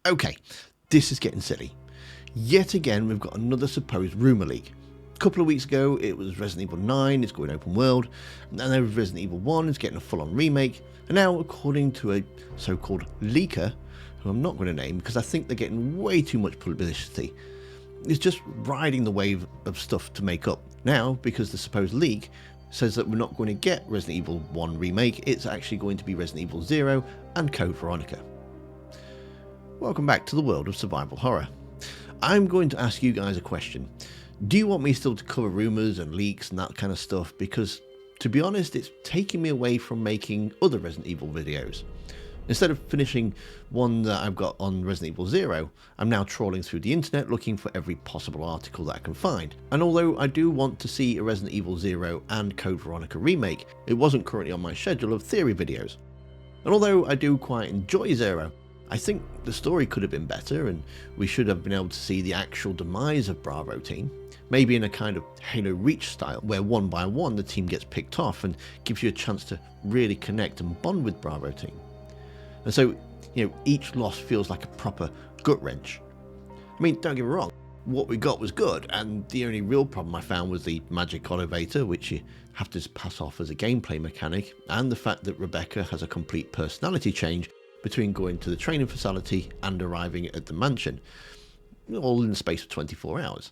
Okay, this is getting silly. Yet again, we've got another supposed rumour leak. A couple of weeks ago, it was Resident Evil 9, it's going open world, and then Resident Evil 1 is getting a full-on remake, and now, according to a so-called leaker, who I'm not going to name because I think they're getting way too much publicity, is just riding the wave of stuff to make up. Now, because the supposed leak says that we're not going to get Resident Evil 1 remake, it's actually going to be Resident Evil 0 and Code Veronica. Welcome back to the world of survival horror. I'm going to ask you guys a question. Do you want me still to cover rumours and leaks and that kind of stuff? Because, to be honest, it's taking me away from making other Resident Evil videos. Instead of finishing one that I've got on Resident Evil 0, I'm now trawling through the internet looking for every possible article that I can find. And although I do want to see a Resident Evil 0 and Code Veronica remake, it wasn't currently on my schedule of theory videos. And although I do quite enjoy 0, I think the story could have been better and we should have been able to see the actual demise of Bravo team, maybe in a kind of Halo Reach style where one by one the team gets picked off and gives you a chance to really connect and bond with Bravo team. And so, each loss feels like a proper gut wrench. I mean, don't get me wrong, what we got was good, and the only real problem I found was the magic elevator, which you have to pass off as a gameplay mechanic, and the fact that Rebecca has a complete personality change between going to the training facility and arriving at the mansion, all in the space of 24 hours.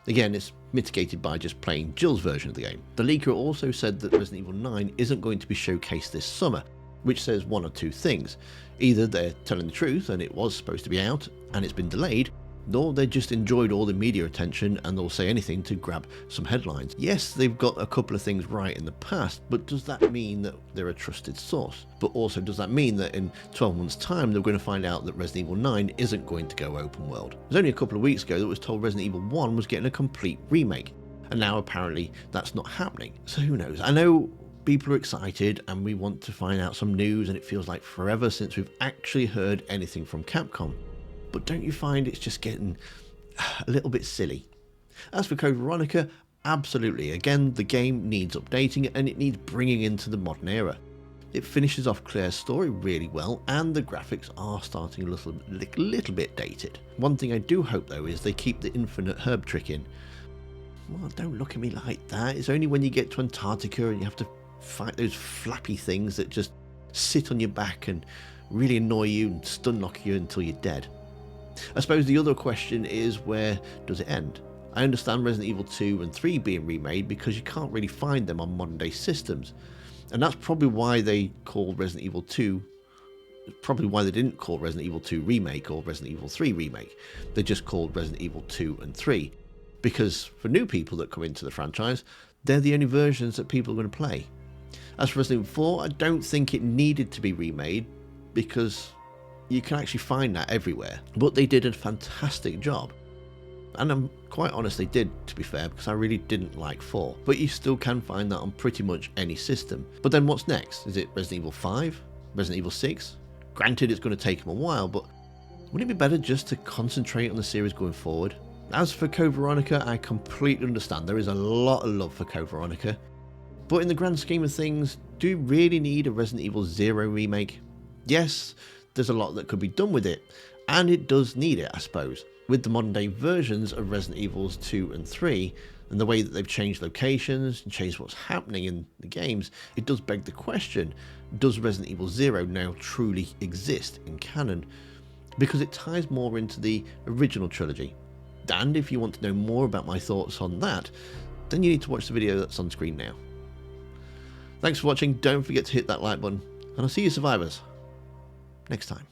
Again, it's mitigated by just playing Jill's version of the game. The leaker also said that Resident Evil 9 isn't going to be showcased this summer, which says one or two things. Either they're telling the truth and it was supposed to be out and it's been delayed, or they just enjoyed all the media attention and they'll say anything to grab some headlines. Yes, they've got a couple of things right in the past, but does that mean that they're a trusted source? But also, does that mean that in 12 months' time they're going to find out that Resident Evil 9 isn't going to go open world? It was only a couple of weeks ago that it was told Resident Evil 1 was getting a complete remake, and now apparently that's not happening. So who knows? I know people are excited and we want to find out some news, and it feels like forever since we've actually heard anything from Capcom. But don't you find it's just getting a little bit silly? As for Code Veronica, absolutely. Again, the game needs updating and it needs bringing into the modern era. It finishes off Claire's story really well, and the graphics are starting a little bit dated. One thing I do hope though is they keep the infinite herb trick in. Well, don't look at me like that. It's only when you get to Antarctica and you have to fight those flappy things that just sit on your back and really annoy you and stun lock you until you're dead. I suppose the other question is, where does it end? I understand Resident Evil 2 and 3 being remade because you can't really find them on modern day systems, and that's probably why they called Resident Evil 2, probably why they didn't call Resident Evil 2 Remake or Resident Evil 3 Remake. They just called Resident Evil 2 and 3, because for new people that come into the franchise, they're the only versions that people are going to play. As for Resident Evil 4, I don't think it needed to be remade because you can actually find that everywhere, but they did a fantastic job. And I'm quite honest, they did, to be fair, because I really didn't like 4, but you still can find that on pretty much any system. But then what's next? Is it Resident Evil 5? Resident Evil 6? Granted, it's going to take them a while, but wouldn't it be better just to concentrate on the series going forward? As for Code Veronica, I completely understand there is a lot of love for Code Veronica, but in the grand scheme of things, do you really need a Resident Evil 0 remake? Yes, there's a lot that could be done with it, and it does need it, I suppose. With the modern day versions of Resident Evils 2 and 3, and the way that they've changed locations and changed what's happening in the games, it does beg the question, does Resident Evil 0 now truly exist in canon? Because it ties more into the original trilogy. And if you want to know more about my thoughts on that, then you need to watch the video that's on screen now. Thanks for watching, don't forget to hit that like button, and I'll see you survivors next time.